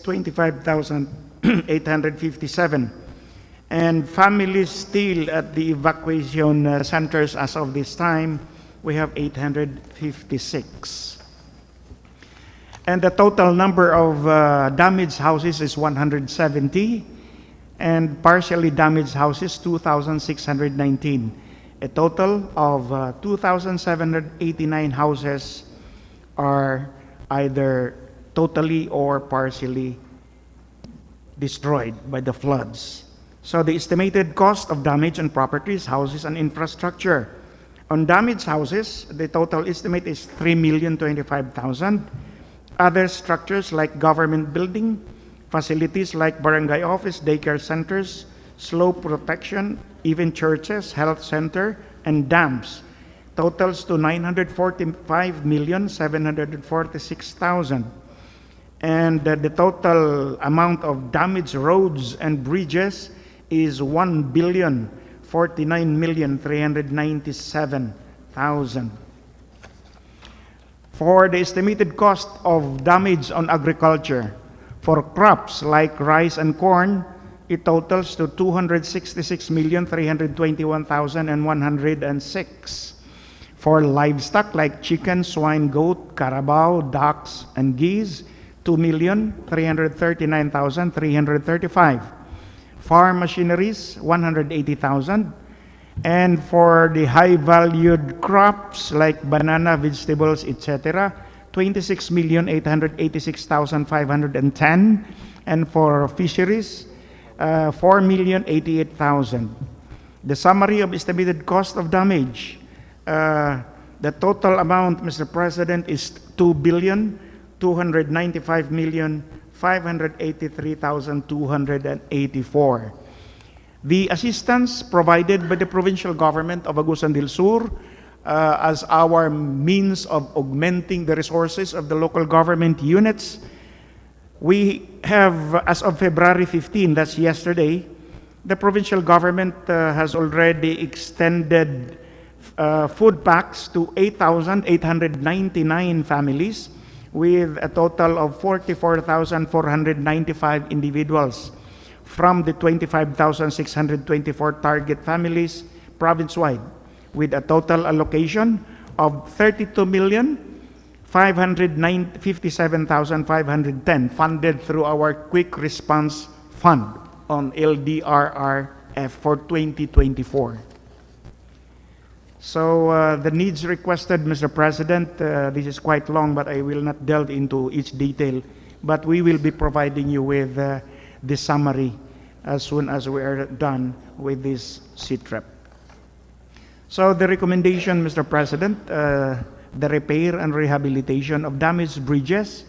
25,857. And families still at the evacuation centers as of this time, we have 856. And the total number of damaged houses is 170, and partially damaged houses 2,619. A total of 2,789 houses are either totally or partially destroyed by the floods. So the estimated cost of damage on properties, houses, and infrastructure. On damaged houses, the total estimate is $3,025,000. Other structures like government building, facilities like barangay office, daycare centers, slope protection, even churches, health center, and dams totals to $945,746,000. And the total amount of damaged roads and bridges is $1,049,397,000. For the estimated cost of damage on agriculture, for crops like rice and corn, it totals to $266,321,106. For livestock like chicken, swine, goat, carabao, ducks, and geese, $2,339,335. Farm machineries, $180,000. And for the high-valued crops like banana, vegetables, etc., $26,886,510. And for fisheries, $4,088,000. The summary of estimated cost of damage, the total amount, Mr. President, is $2,295,583,284. The assistance provided by the provincial government of Agusan del Sur as our means of augmenting the resources of the local government units, we have, as of February 15, that's yesterday, the provincial government has already extended food packs to 8,899 families with a total of 44,495 individuals from the 25,624 target families province-wide, with a total allocation of 32,557,510 funded through our Quick Response Fund on LDRRF for 2024. So the needs requested, Mr. President, this is quite long, but I will not delve into each detail, but we will be providing you with the summary as soon as we are done with this CTREP. So the recommendation, Mr. President, the repair and rehabilitation of damaged bridges,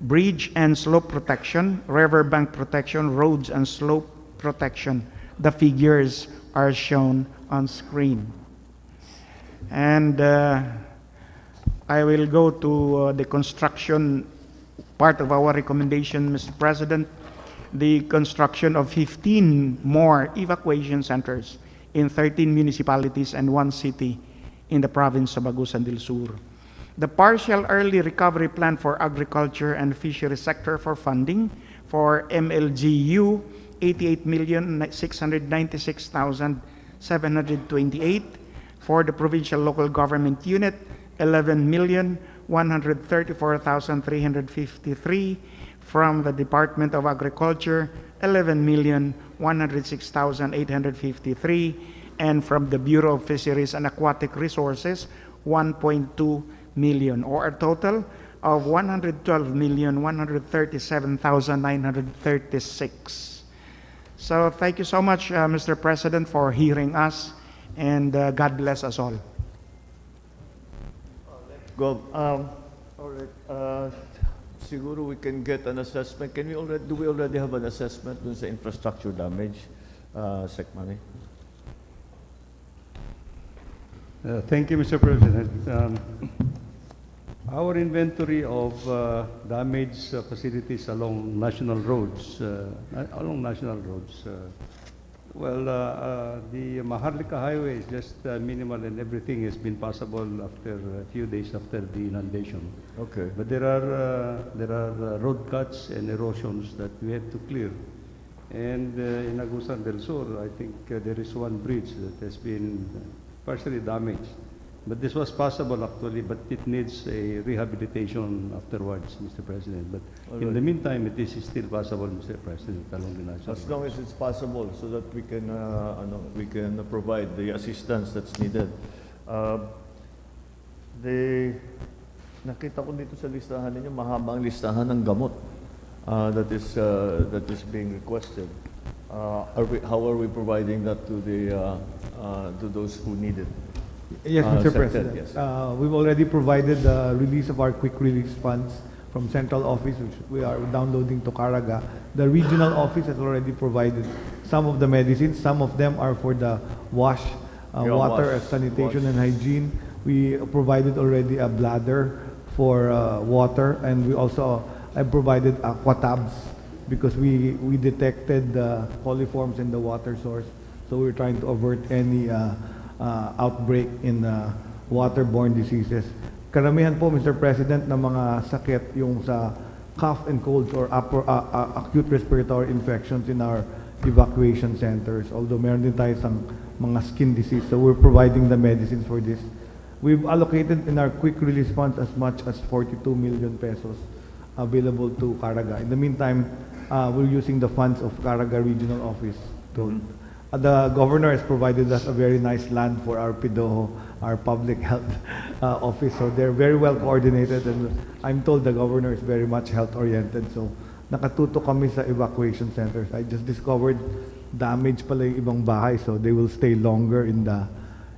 bridge and slope protection, riverbank protection, roads and slope protection. The figures are shown on screen. And I will go to the construction part of our recommendation, Mr. President, the construction of 15 more evacuation centers in 13 municipalities and 1 city in the province of Agusan del Sur. The partial early recovery plan for agriculture and fisheries sector for funding for MLGU, 88,696,728. For the provincial local government unit, 11,134,353. From the Department of Agriculture, 11,106,853. And from the Bureau of Fisheries and Aquatic Resources, 1.2 million, or a total of 112,137,936. So thank you so much, Mr. President, for hearing us, and God bless us all. Let's go. All right. Siguro we can get an assessment. Do we already have an assessment dun sa infrastructure damage, Sec. Manny? Thank you, Mr. President. Our inventory of damaged facilities along national roads, Well, the Maharlika Highway is just minimal and everything has been passable after a few days after the inundation. Okay. But there are road cuts and erosions that we have to clear. And in Agusan del Sur, I think there is one bridge that has been partially damaged. But this was possible actually, but it needs a rehabilitation afterwards, Mr. President. But in the meantime, it is still possible, Mr. President, along the national As long as it's possible, so that we can provide the assistance that's needed. Nakita ko dito sa listahan ninyo, mahabang listahan ng gamot that is being requested. How are we providing that to those who need it? Yes, Mr. Sector, President. yes. We've already provided the release of our quick release funds from central office, which we are downloading to Caraga. The regional office has already provided some of the medicines. Some of them are for the water, sanitation, and hygiene. We provided already a bladder for water, and we also provided aquatabs because we detected coliforms in the water source. So we're trying to avert any outbreak in waterborne diseases. Karamihan po, Mr. President, ng mga sakit yung sa cough and colds or acute respiratory infections in our evacuation centers. Although meron din tayo sa mga skin disease, so we're providing the medicines for this. We've allocated in our quick release funds as much as 42 million pesos available to Caraga. In the meantime, we're using the funds of Caraga Regional Office to the governor has provided us a very nice land for our PIDOHO, our public health office. So they're very well coordinated, and I'm told the governor is very much health oriented. So nakatuto kami sa evacuation centers. I just discovered damage pala yung ibang bahay, so they will stay longer in the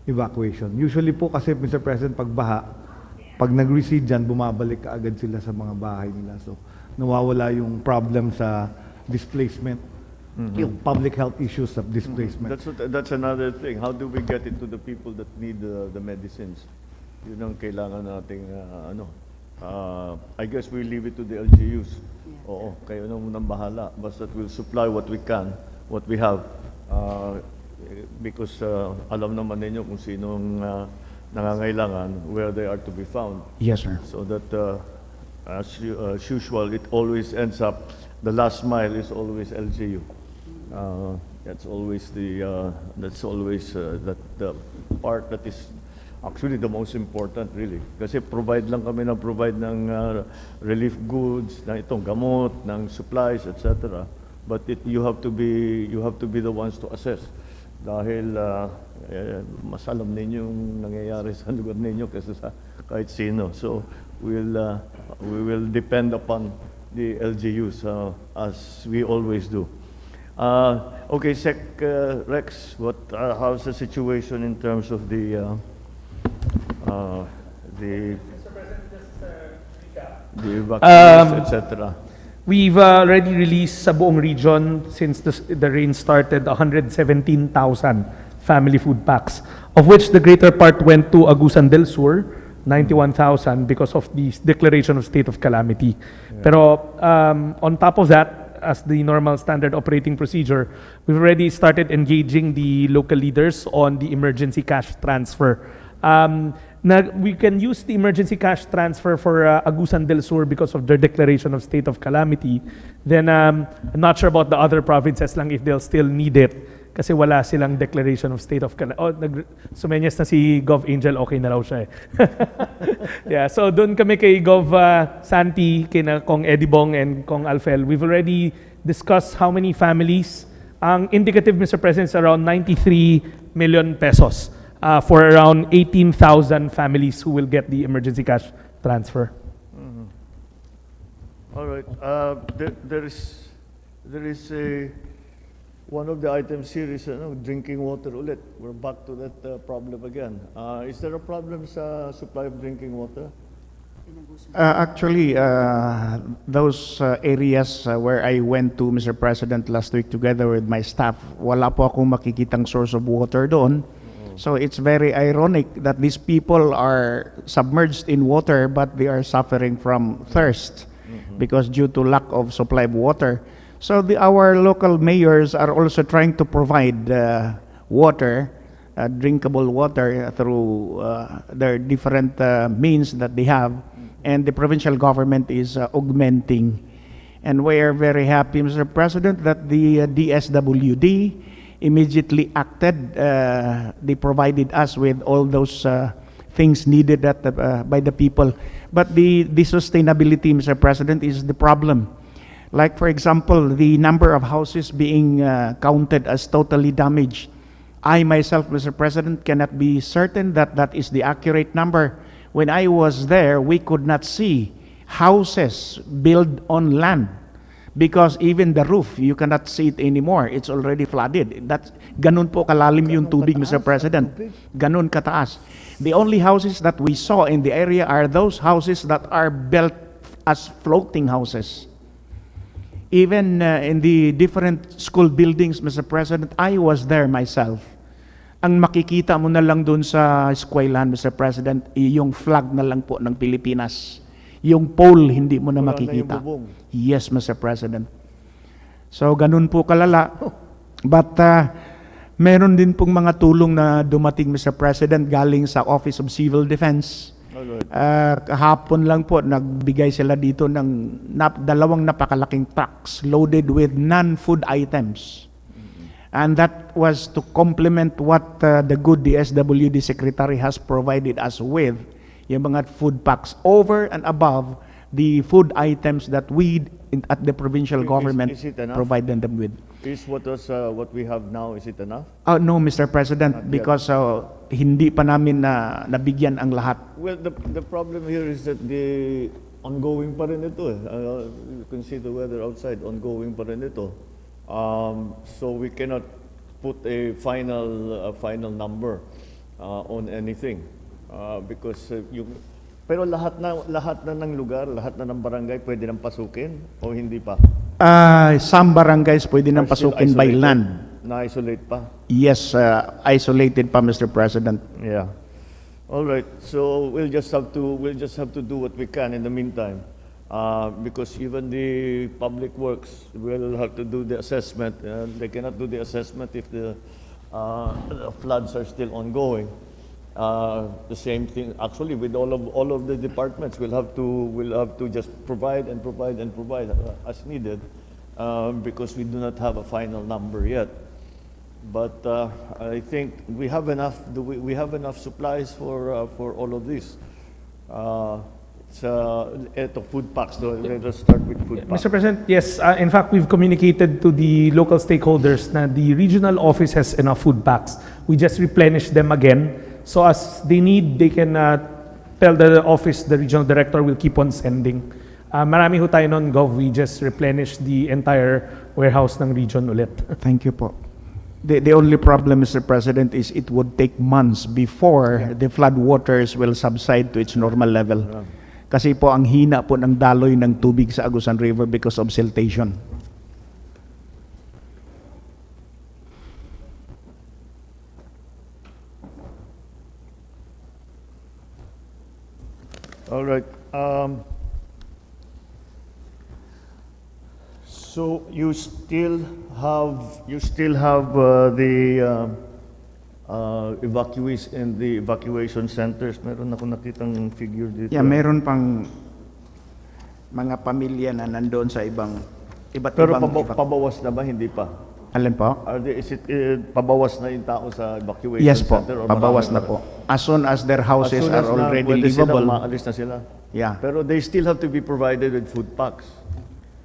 evacuation. Usually po kasi, Mr. President, pag baha, pag nag-recede dyan, bumabalik kaagad sila sa mga bahay nila. So nawawala yung problem sa displacement. Yung public health issues of displacement. That's another thing. How do we get it to the people that need the medicines? Yun ang kailangan nating I guess we leave it to the LGUs. Oo, kayo na munang bahala. Basta we'll supply what we can, what we have. Because alam naman ninyo kung sinong nangangailangan, where they are to be found. Yes, sir. So that as usual, it always ends up, the last mile is always LGU. That's always the part that is actually the most important, really. Kasi provide lang kami ng relief goods, ng itong gamot, ng supplies, etc. But you have to be the ones to assess. Dahil mas alam ninyo yung nangyayari sa lugar ninyo kasi sa kahit sino. So we will depend upon the LGUs as we always do. Okay, Rex, how's the situation in terms of the evacuation, etc.? We've already released sa buong region since the rain started 117,000 family food packs, of which the greater part went to Agusan del Sur, 91,000 because of the declaration of state of calamity. Yeah. Pero on top of that, as the normal standard operating procedure, we've already started engaging the local leaders on the emergency cash transfer. We can use the emergency cash transfer for Agusan del Sur because of their declaration of state of calamity. Then I'm not sure about the other provinces lang if they'll still need it kasi wala silang declaration of state of calamity. Sumenyas na si Gov Angel, okay na raw siya eh. Yeah, so doon kami kay Gov Santi, kina Kong Eddie Bong and Kong Alfel. We've already discussed how many families. Ang indicative, Mr. President, is around 93 million pesos. For around 18,000 families who will get the emergency cash transfer. All right. There is one of the items here is drinking water ulit. We're back to that problem again. Is there a problem sa supply of drinking water? Actually, those areas where I went to, Mr. President, last week together with my staff, wala po akong makikitang source of water doon. So it's very ironic that these people are submerged in water, but they are suffering from thirst because due to lack of supply of water. So our local mayors are also trying to provide water, drinkable water through their different means that they have, and the provincial government is augmenting. And we are very happy, Mr. President, that the DSWD immediately acted. They provided us with all those things needed by the people. But the sustainability, Mr. President, is the problem. Like, for example, the number of houses being counted as totally damaged. I myself, Mr. President, cannot be certain that that is the accurate number. When I was there, we could not see houses built on land because even the roof, you cannot see it anymore. It's already flooded. That's ganun po kalalim yung tubig, Mr. President. Ganun kataas. The only houses that we saw in the area are those houses that are built as floating houses. Even in the different school buildings, Mr. President, I was there myself. Ang makikita mo na lang dun sa eskwelahan, Mr. President, yung flag na lang po ng Pilipinas. Yung pole, hindi mo na makikita. Yes, Mr. President. So, ganun po kalala. But, meron din pong mga tulong na dumating, Mr. President, galing sa Office of Civil Defense. Kahapon lang po, nagbigay sila dito ng dalawang napakalaking trucks loaded with non-food items. And that was to complement what the good DSWD Secretary has provided us with, yung mga food packs over and above the food items that we at the provincial government provided them with. Is what we have now, is it enough? No, Mr. President, because hindi pa namin nabigyan ang lahat. Well, the problem here is that the ongoing pa rin ito. You can see the weather outside, ongoing pa rin ito. So we cannot put a final number on anything because pero lahat na ng lugar, lahat na ng barangay pwede nang pasukin o hindi pa? Some barangays pwede nang pasukin by land. Na-isolate pa? Yes, isolated pa, Mr. President. Yeah. All right. So we'll just have to do what we can in the meantime. Because even the public works will have to do the assessment. They cannot do the assessment if the floods are still ongoing. The same thing, actually, with all of the departments, we'll have to just provide as needed, because we do not have a final number yet. But I think we have enough. We have enough supplies for all of this. Food packs. Let us start with food packs. Mr. President, yes. In fact, we've communicated to the local stakeholders that the regional office has enough food packs. We just replenish them again. So as they need, they can tell the office, the regional director will keep on sending. Marami ho tayo nun, Gov. We just replenish the entire warehouse ng region ulit. Thank you po. The only problem, Mr. President, is it would take months before the flood waters will subside to its normal level. Kasi po ang hina po ng daloy ng tubig sa Agusan River because of siltation. All right. So you still have the evacuees in the evacuation centers. Meron ako nakitang figure dito. Yeah, meron pang mga pamilya na nandoon sa iba't Pero ibang pabawas na ba? Hindi pa. Alin po? Pabawas na yung tao sa evacuation Yes po, center? pabawas na po. As soon as their houses are already livable. Maalis na sila. Yeah. Pero they still have to be provided with food packs.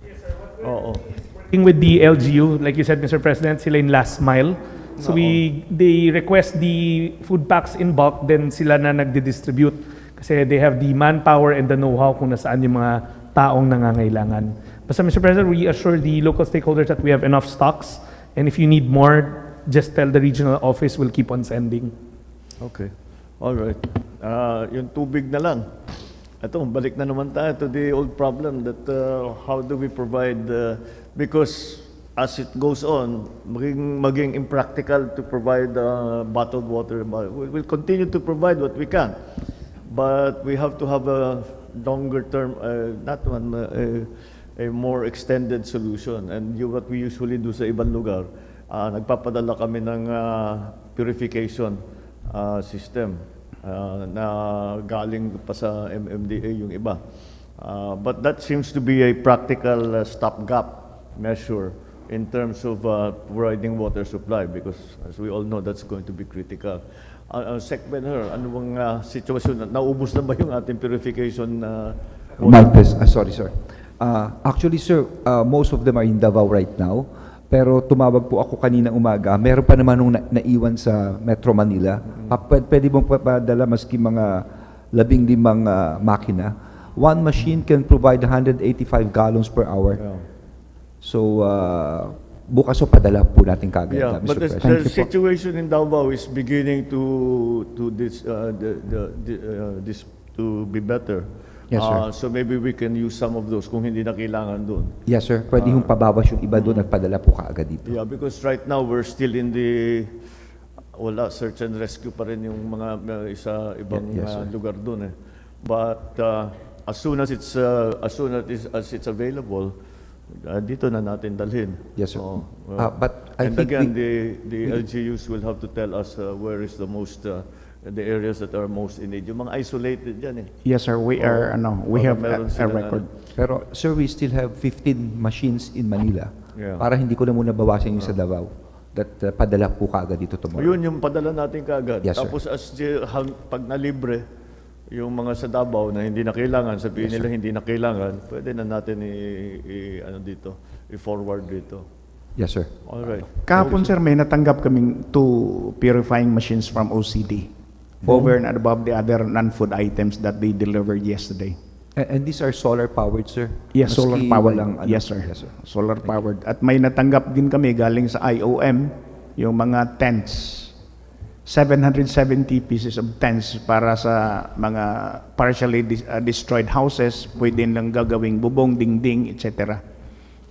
Yes, sir. Oo. Working with the LGU, like you said, Mr. President, sila yung last mile. So they request the food packs in bulk, then sila na nagdi-distribute kasi they have the manpower and the know-how kung nasaan yung mga taong nangangailangan. Basta, Mr. President, we assure the local stakeholders that we have enough stocks, and if you need more, just tell the regional office, we'll keep on sending. Okay. All right. Yung tubig na lang. Ito, balik na naman tayo to the old problem that how do we provide, because as it goes on, maging impractical to provide bottled water. We'll continue to provide what we can, but we have to have a longer term, a more extended solution. And what we usually do sa ibang lugar, nagpapadala kami ng purification system na galing pa sa MMDA yung iba. But that seems to be a practical stopgap measure in terms of providing water supply because as we all know, that's going to be critical. Sec Benher, ano bang sitwasyon? Naubos na ba yung ating purification Martes, sorry sir. Actually sir, most of them are in Davao right now. Pero tumawag po ako kanina umaga. Meron pa naman nung naiwan sa Metro Manila. Pwede mong papadala maski mga 15 makina. One machine can provide 185 gallons per hour. Yeah. So, bukas o padala po natin kagad. Yeah, Mr. but President. the situation in Davao is beginning to be better. Yes, sir. So maybe we can use some of those kung hindi na kailangan doon. Yes sir, pwede yung pabawas yung iba doon at padala po kaagad dito. Yeah, because right now we're still in the search and rescue pa rin yung mga ibang Yes, sir. lugar doon eh. But as soon as it's available, dito na natin dalhin. Yes, sir. So, But I and think again, the LGUs will have to tell us where is the areas that are most in need. Yung mga isolated dyan eh. Yes, sir. We are, we have meron a silang record. Pero sir, we still have 15 machines in Manila. Yeah. Para hindi ko na muna bawasan yung sa Davao. That padala po kaagad dito tomorrow. Yun yung padala natin kaagad. Yes, sir. Tapos pag nalibre, yung mga sa Davao na hindi na kailangan, sabihin nila hindi na kailangan, pwede na natin i-forward dito. Yes, sir. All right. Kahapon, sir, may natanggap kaming 2 purifying machines from OCD over and above the other non-food items that they delivered yesterday. And these are solar powered, sir? Yes, Maski solar powered. walang Yes, sir. Yes, sir. Solar powered. At may natanggap din kami galing sa IOM, yung mga tents. 770 pieces of tents para sa mga partially destroyed houses, pwede lang gagawing bubong, dingding, etc.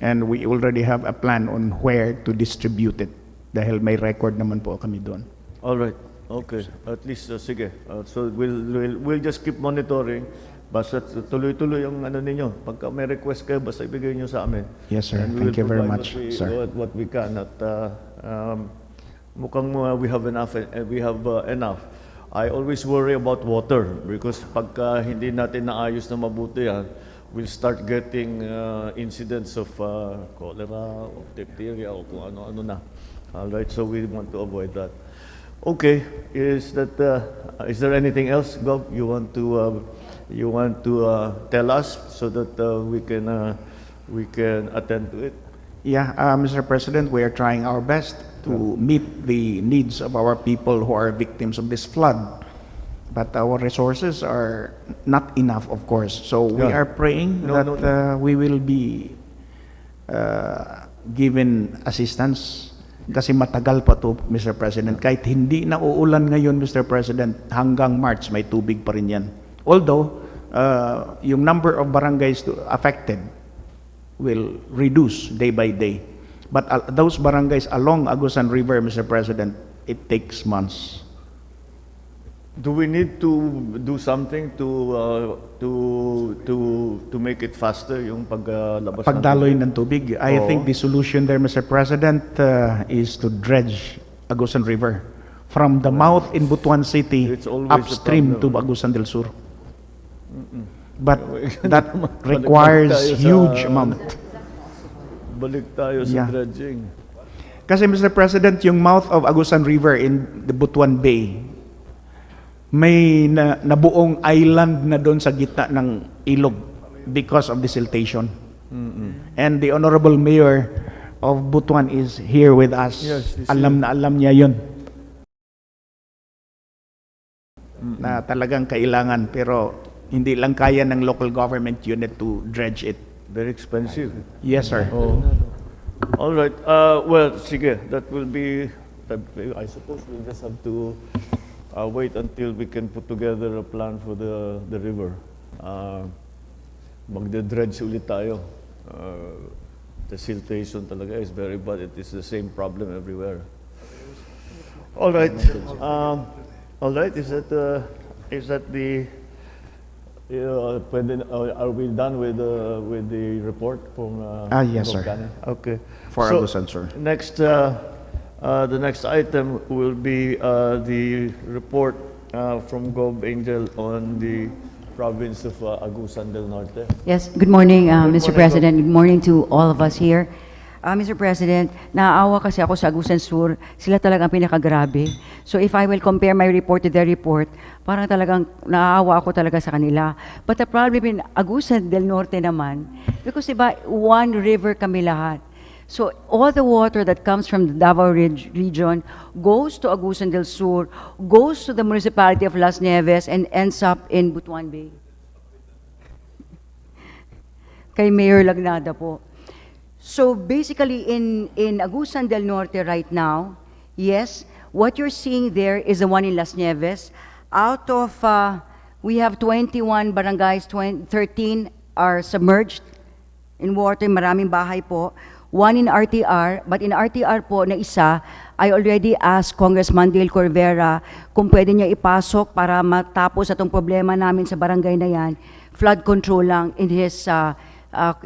And we already have a plan on where to distribute it dahil may record naman po kami doon. All right. Okay. At least, sige. So we'll just keep monitoring. Basta tuloy-tuloy yung ninyo. Pagka may request kayo, basta ibigay nyo sa amin. Yes, sir. And we Thank you will very provide much, sir. what we can. At mukhang we have enough. Enough. I always worry about water because pagka hindi natin naayos na mabuti yan, we'll start getting incidents of cholera, of diphtheria, o kung ano-ano na. All right, so we want to avoid that. Okay, is there anything else, Gov, you want to tell us so that we can attend to it? Yeah, Mr. President, we are trying our best to meet the needs of our people who are victims of this flood. But our resources are not enough, of course. So we Yeah. are praying that we will be given assistance. Kasi matagal pa to, Mr. President. Kahit hindi na uulan ngayon, Mr. President, hanggang March may tubig pa rin yan. Although, yung number of barangays affected will reduce day by day. But those barangays along Agusan River, Mr. President, it takes months. Do we need to do something to make it faster yung paglabas Pagdaloy ng tubig, I think the solution there, Mr. President, is to dredge Agusan River from the mouth in Butuan City It's always a upstream to problem. Agusan del Sur. But that requires tayo sa- huge amount. Balik tayo sa Yeah. dredging. Kasi Mr. President, yung mouth of Agusan River in the Butuan Bay, may nabuong island na doon sa gitna ng ilog because of the siltation. And the Honorable Mayor of Butuan is here with us. Yes, he's Alam na alam niya yun. Na talagang kailangan, pero hindi lang kaya ng local government unit to dredge it. Very expensive. Yes, sir. All right. Well, sige, that will be, I suppose we'll just have to wait until we can put together a plan for the river. Magde-dredge ulit tayo. The siltation talaga is very bad. It is the same problem everywhere. All right. All right. Is that the Are we done with the report from Yes, sir. Gov. Okay. For So, Agusan, sir. Next, the next item will be the report from Gov. Angel on the province of Agusan del Norte. Yes, good morning, Mr. morning, President. Good morning to all of us here. Mr. President, naaawa kasi ako sa Agusan Sur. Sila talagang pinakagrabe. So if I will compare my report to their report, parang talagang naaawa ako talaga sa kanila. But the problem in Agusan del Norte naman, because diba, one river kami lahat. So all the water that comes from the Davao region goes to Agusan del Sur, goes to the municipality of Las Nieves, and ends up in Butuan Bay. Kay Mayor Lagnada po. So basically in Agusan del Norte right now, yes, what you're seeing there is the one in Las Nieves. Out of, we have 21 barangays, 13 are submerged in water, maraming bahay po. One in RTR, but in RTR po na isa, I already asked Congressman Dale Corvera kung pwede niya ipasok para matapos itong problema namin sa barangay na yan. Flood control lang in his,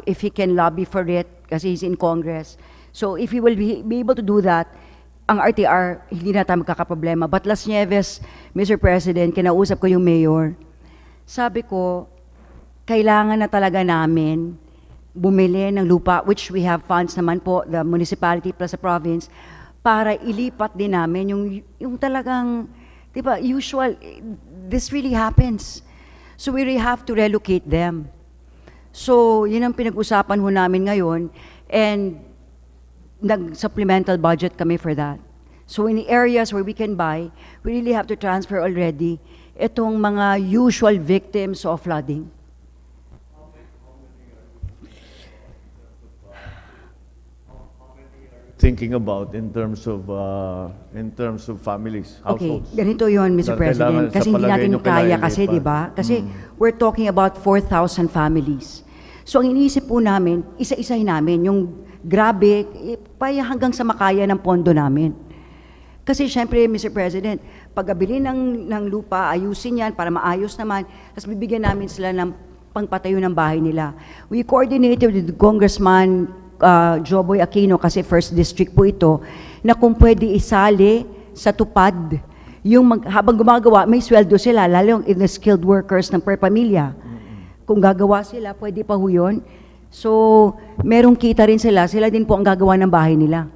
if he can lobby for it, kasi he's in Congress. So if he will be able to do that, ang RTR, hindi na tayo magkakaproblema. But Las Nieves, Mr. President, kinausap ko yung mayor. Sabi ko, kailangan na talaga namin bumili ng lupa, which we have funds naman po, the municipality plus the province, para ilipat din namin yung talagang, di ba, usual, this really happens. So we really have to relocate them. So, yun ang pinag-usapan ho namin ngayon, and nag-supplemental budget kami for that. So in the areas where we can buy, we really have to transfer already itong mga usual victims of flooding. Thinking about in terms of families, Okay, households. ganito yun, Mr. Kailangan President. sa Kasi hindi palagay natin nyo kaya kailangan kasi, ilipat. di ba? Kasi we're talking about 4,000 families. So ang iniisip po namin, isa-isahin namin, yung grabe, hanggang sa makaya ng pondo namin. Kasi syempre, Mr. President, pagkabili ng lupa, ayusin yan para maayos naman, tapos bibigyan namin sila ng pangpatayo ng bahay nila. We coordinated with Congressman Joboy Aquino, kasi first district po ito, na kung pwede isali sa tupad, habang gumagawa, may sweldo sila, lalo yung skilled workers ng per pamilya. Kung gagawa sila, pwede pa ho yun. So, merong kita rin sila din po ang gagawa ng bahay nila.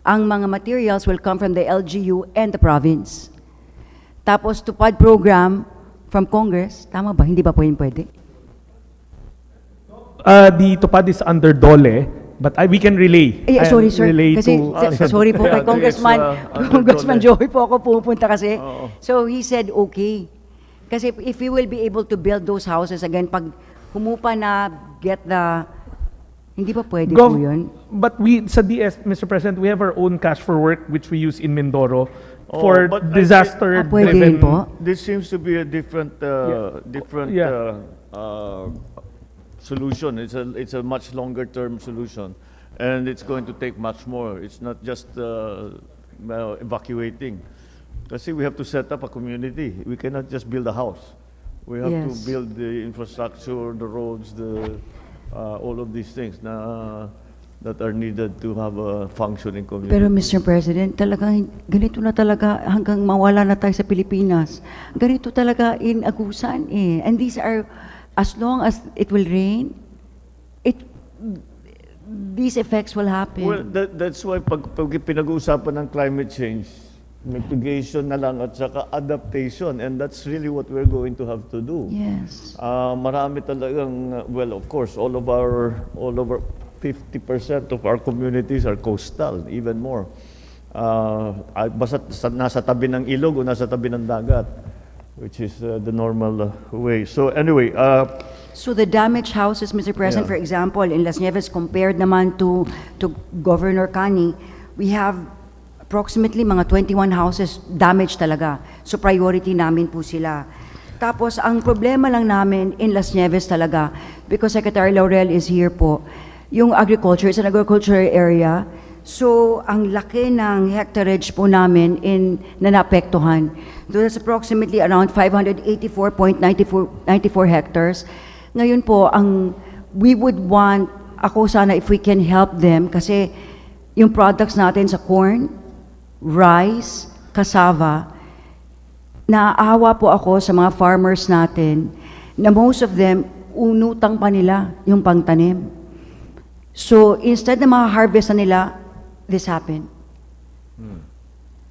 Ang mga materials will come from the LGU and the province. Tapos, tupad program from Congress, tama ba? Hindi ba po yun pwede? The tupad is under DOLE, but we can relay. Sorry, sir. Relay Kasi, to, sorry po kay Yeah, Congressman, under Congressman DOLE. Joey po ako pupunta kasi. Oo. So, he said, okay. Kasi if we will be able to build those houses again, pag humupa na get the, hindi ba pwede po yun? But sa DS, Mr. President, we have our own cash for work which we use in Mindoro Oh, for but I disaster pwede rin po? This seems to be a different solution. It's a much longer term solution, and it's going to take much more. It's not just evacuating. Kasi we have to set up a community. We cannot just build a house. We have to Yes. build the infrastructure, the roads, all of these things that are needed to have a functioning community. Pero Mr. President, talagang ganito na talaga hanggang mawala na tayo sa Pilipinas. Ganito talaga in Agusan eh. And these are, as long as it will rain, these effects will happen. Well, that's why pag pinag-uusapan ng climate change, mitigation na lang at saka adaptation, and that's really what we're going to have to do. Yes. Marami talagang, well, of course, all over 50% of our communities are coastal, even more. Basta nasa tabi ng ilog o nasa tabi ng dagat, which is the normal way. So anyway, So the damaged houses, Mr. President, Yeah. for example, in Las Nieves, compared naman to Governor Kani, we have approximately mga 21 houses damaged talaga. So priority namin po sila. Tapos ang problema lang namin in Las Nieves talaga, because Secretary Laurel is here po, yung agriculture is an agricultural area. So, ang laki ng hectarage po namin na naapektuhan. So, that's approximately around 584.94 hectares. Ngayon po, we would want, ako sana if we can help them, kasi yung products natin sa corn, rice, cassava, naaawa po ako sa mga farmers natin na most of them, unutang pa nila yung pangtanim. So, instead na ma-harvest na nila, this happened.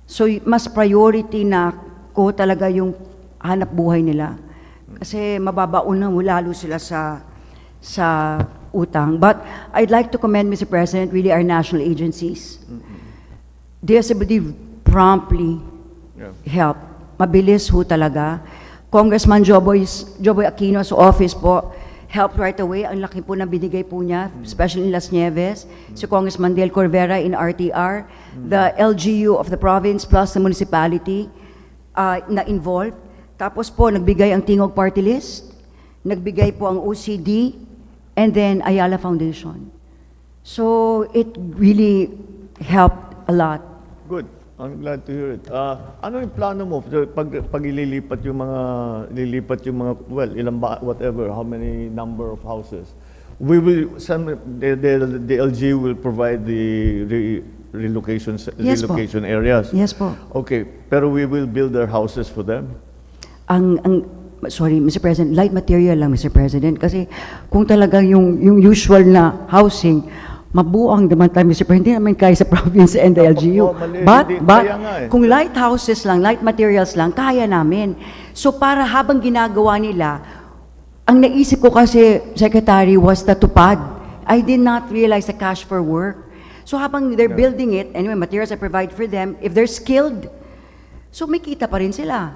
So, mas priority na ko talaga yung hanap buhay nila. Kasi mababaon na lalo sila sa utang. But I'd like to commend, Mr. President, really our national agencies. DSWD promptly help. Mabilis ho talaga. Congressman Joboy Aquino's office po, helped right away. Ang laki po na binigay po niya, especially in Las Nieves. Si Congressman Del Corvera in RTR, the LGU of the province plus the municipality na involved. Tapos po, nagbigay ang Tingog Party List, nagbigay po ang OCD, and then Ayala Foundation. So, it really helped a lot. Good. I'm glad to hear it. Ano yung plano mo pag ililipat yung mga, well, ilang whatever, how many number of houses? We will, the LG will provide the relocation areas. Yes po. Okay, pero we will build their houses for them? Sorry, Mr. President, light material lang, Mr. President, kasi kung talaga yung usual na housing, mabuang naman tayo, Mr. President, hindi naman kaya sa province and the LGU. But, kung light houses lang, light materials lang, kaya namin. So, para habang ginagawa nila, ang naisip ko kasi, Secretary, was the tupad. I did not realize the cash for work. So, habang they're building it, anyway, materials I provide for them, if they're skilled, so may kita pa rin sila.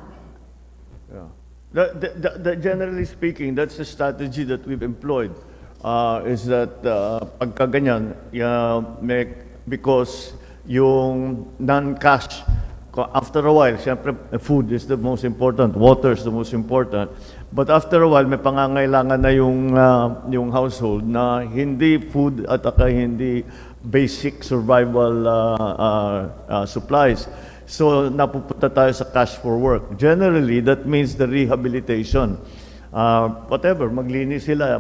Yeah. Generally speaking, that's the strategy that we've employed. Is that pagka ganyan, because yung non-cash, after a while, siyempre, food is the most important, water is the most important, but after a while, may pangangailangan na yung household na hindi food at hindi basic survival supplies. So, napupunta tayo sa cash for work. Generally, that means the rehabilitation. Whatever, maglinis sila,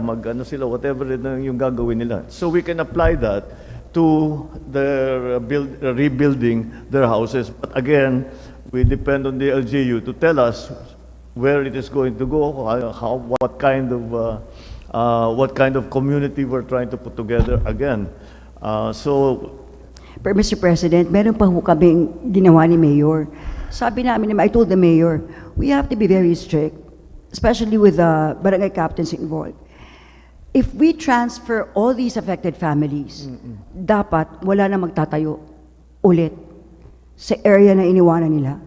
whatever yung gagawin nila. So we can apply that to their rebuilding their houses. But again, we depend on the LGU to tell us where it is going to go, what kind of community we're trying to put together again. Pero Mr. President, meron pa ho kaming ginawa ni Mayor. Sabi namin, I told the Mayor, we have to be very strict, especially with the barangay captains involved. If we transfer all these affected families, dapat wala na magtatayo ulit sa area na iniwanan nila.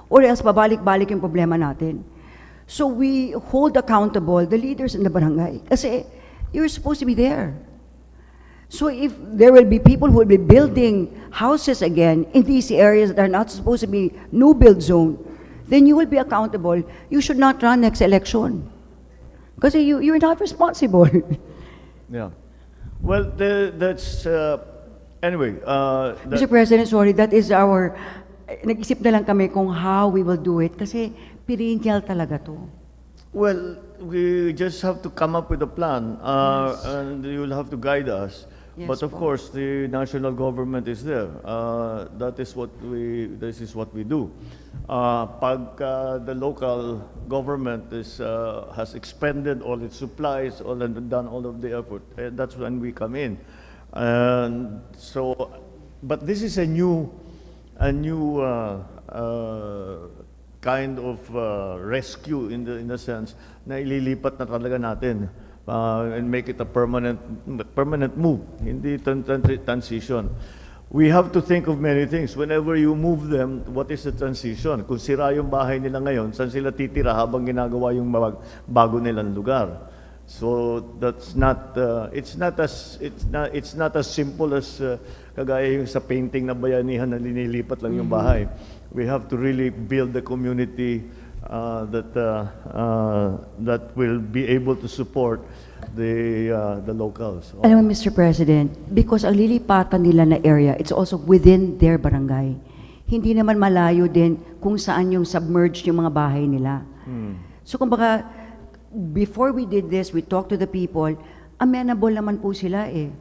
Or else, babalik-balik yung problema natin. So we hold accountable the leaders in the barangay. Kasi you're supposed to be there. So if there will be people who will be building houses again in these areas that are not supposed to be new build zone, then you will be accountable. You should not run next election. Because you're not responsible. Yeah. Well, that's, anyway. Mr. President, sorry, that is our, nag-isip na lang kami kung how we will do it. Kasi perennial talaga to. Well, we just have to come up with a plan, and you'll have to guide us. Yes, but of po. course, the national government is there. This is what we do. Pag the local government has expended all its supplies, and done all of the effort, that's when we come in. And so, but this is a new kind of rescue in the sense na ililipat na talaga natin. And make it a permanent move, hindi transition. We have to think of many things. Whenever you move them, what is the transition? Kung sira yung bahay nila ngayon, saan sila titira habang ginagawa yung bago nilang lugar? So that's not it's not as simple as kagaya yung sa painting na bayanihan na linilipat lang yung bahay. We have to really build the community that will be able to support the locals. Alam mo, Mr. President, because ang lilipatan nila na area, it's also within their barangay. Hindi naman malayo din kung saan yung submerged yung mga bahay nila. So kumbaga, before we did this, we talked to the people, amenable naman po sila eh.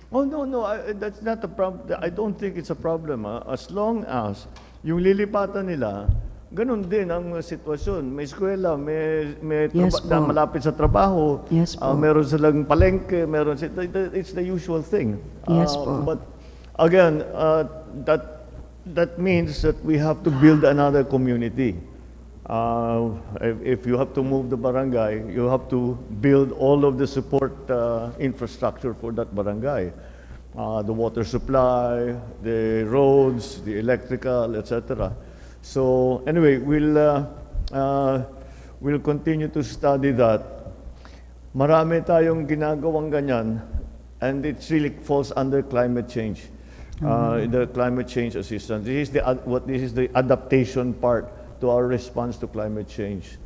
Oh, no, that's not a problem. I don't think it's a problem. As long as yung lilipatan nila, ganun din ang sitwasyon. May eskwela, may Yes na po. malapit sa trabaho, Yes po. meron silang palengke, it's the usual thing. Yes po. But again, that means that we have to build another community. If you have to move the barangay, you have to build all of the support infrastructure for that barangay. The water supply, the roads, the electrical, etc. So anyway, we'll continue to study that. Marami tayong ginagawang ganyan, and it really falls under climate change. The climate change assistance. This is the adaptation part to our response to climate change.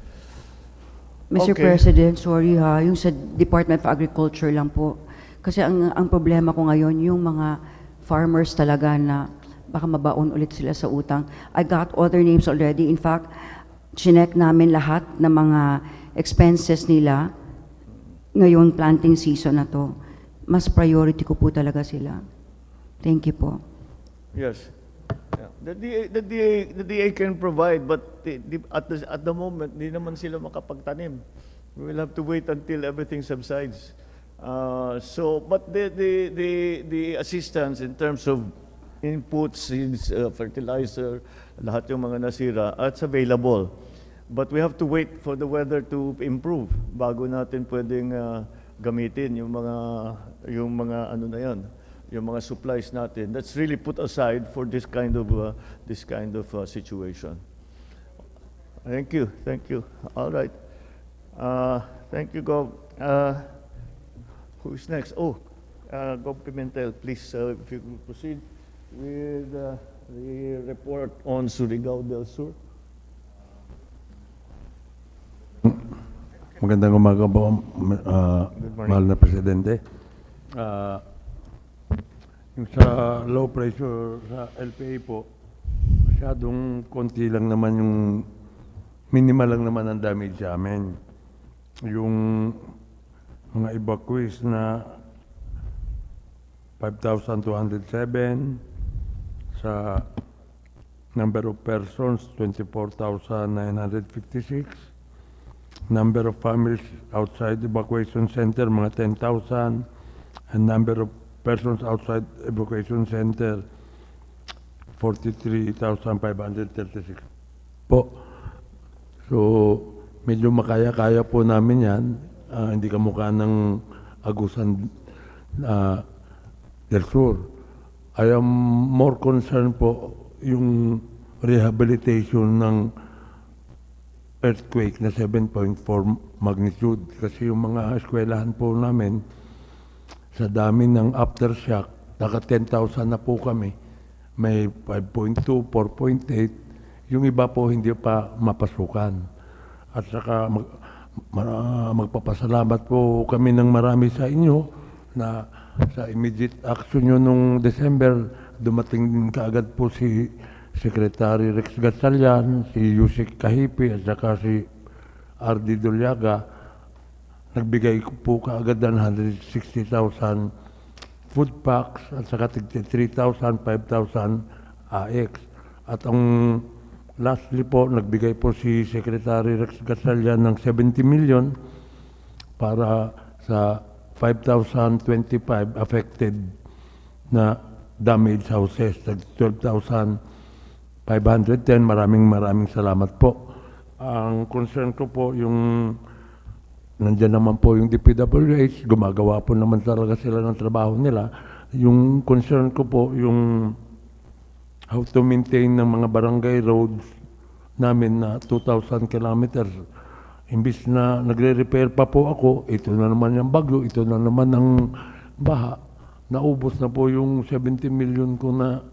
Mr. Okay. President, sorry ha, yung sa Department of Agriculture lang po. Kasi ang problema ko ngayon, yung mga farmers talaga na baka mabaon ulit sila sa utang. I got other names already. In fact, chinek namin lahat ng mga expenses nila ngayong planting season na to. Mas priority ko po talaga sila. Thank you po. Yes. Yeah. The DA can provide, but at the moment, di naman sila makapagtanim. We will have to wait until everything subsides. But the assistance in terms of inputs, seeds, fertilizer, lahat yung mga nasira, it's available. But we have to wait for the weather to improve bago natin pwedeng gamitin yung mga ano na yan, yung mga supplies natin. That's really put aside for this kind of situation. Thank you. All right. Thank you, Gov. Who's next? Gov Pimentel, please, if you could proceed with the report on Surigao del Sur. Magandang umaga po, mahal na Presidente. Yung sa low pressure sa LPA po, masyadong konti lang naman yung minimal lang naman ang damage sa amin. Yung mga evacuees na 5,207 sa number of persons 24,956, number of families outside evacuation center mga 10,000, and number of persons outside evacuation center 43,536 po. So medyo makaya-kaya po namin yan. Hindi kamukha ng Agusan del Sur. I am more concerned po yung rehabilitation ng earthquake na 7.4 magnitude. Kasi yung mga eskwelahan po namin, sa dami ng aftershock, naka 10,000 na po kami. May 5.2, 4.8. Yung iba po hindi pa mapasukan. At saka magpapasalamat po kami ng marami sa inyo na sa immediate action nyo nung December, dumating kaagad po si Secretary Rex Gatchalian, si Yusek Kahipi, at saka si R.D. Doliaga. Nagbigay po kaagad ng 160,000 food packs at saka 3,000, 5,000 AX. At ang lastly po, nagbigay po si Secretary Rex Gatchalian ng 70 million para sa 5,025 affected na damaged houses. 12,510. Maraming salamat po. Ang concern ko po yung nandiyan naman po yung DPWH, gumagawa po naman talaga sila ng trabaho nila. Yung concern ko po yung how to maintain ng mga barangay roads namin na 2,000 kilometers. Imbis na nagre-repair pa po ako, ito na naman yung bagyo, ito na naman ang baha. Naubos na po yung 70 million ko na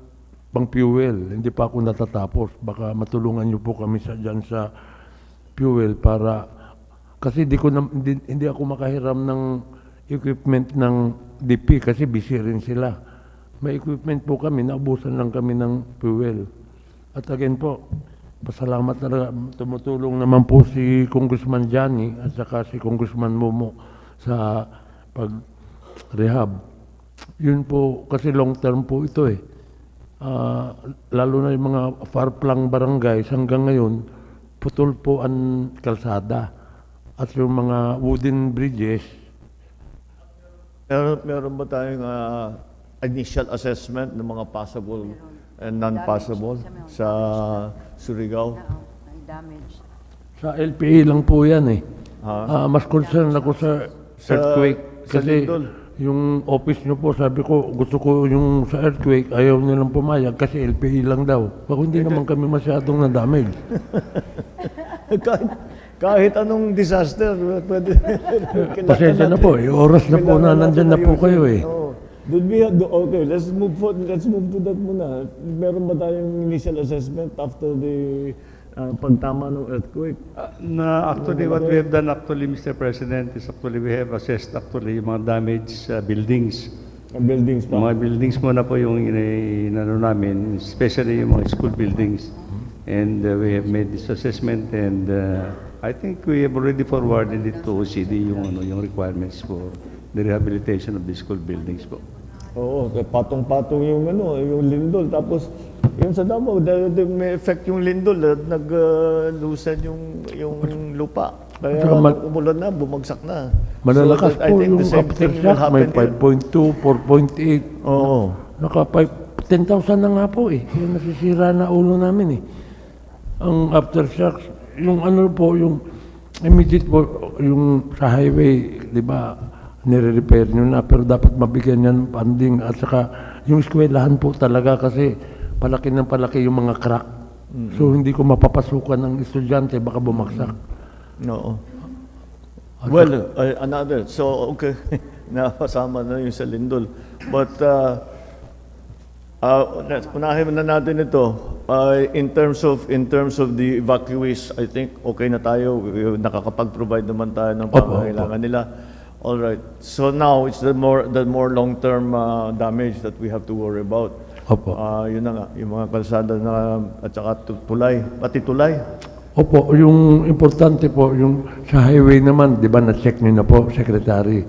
pang fuel. Hindi pa ako natatapos. Baka matulungan niyo po kami dyan sa fuel para kasi hindi ako makahiram ng equipment ng DP kasi busy rin sila. May equipment po kami, naubusan lang kami ng fuel. At again po, pasalamat na tumutulong naman po si Congressman Johnny at saka si Congressman Momo sa pag-rehab. Yun po, kasi long term po ito eh. Lalo na yung mga far-flung barangays hanggang ngayon, putol po ang kalsada. At yung mga wooden bridges. Meron ba tayong initial assessment ng mga possible and non-possible sa Surigao? May damage. Sa LPA lang po yan eh. Mas concerned ako sa Sa- earthquake. sa Kasi lindol. yung office nyo po, sabi ko, gusto ko yung sa earthquake, ayaw nilang pumayag kasi LPA lang daw. Bako hindi naman kami masyadong na-damage. kahit anong disaster, pwede. Pasensya na po, oras na po na nandyan na po kayo eh. Oh. Okay, let's move to that muna. Meron ba tayong initial assessment after the pagtama ng earthquake? Actually, what we have done actually, Mr. President, is actually we have assessed actually yung mga damaged buildings. Buildings pa? Mga buildings muna po yung inano namin, especially yung mga school buildings. And we have made this assessment and I think we have already forwarded it to OCD yung requirements for the rehabilitation of the school buildings po. Oo, patong-patong yung lindol. Tapos, yung sa Davao, may effect yung lindol, nag-loosen yung lupa. Kaya umulan na, bumagsak na. Malalakas I po think yung the same thing will aftershock, may happen here. 5.2, 4.8. Oo. Naka 10,000 na nga po eh. Yung nasisira na ulo namin eh. Ang aftershocks, yung ano po, yung immediate po, yung sa highway, di ba, nire-repair nyo na, pero dapat mabigyan yan ng funding. At saka, yung eskwelahan po talaga kasi palaki ng palaki yung mga crack. So, hindi ko mapapasukan ng estudyante, baka bumagsak. Oo. Well, another. So, okay. Napasama na yung sa lindol. But, unahin na natin ito. In terms of the evacuees, I think okay na tayo. Nakakapag-provide naman tayo ng pangangailangan nila. All right. So now it's the more long-term damage that we have to worry about. Opo. Yun na nga, yung mga kalsada na at saka tulay, pati tulay. Opo, yung importante po, yung sa highway naman, di ba, na-check nyo na po, Secretary.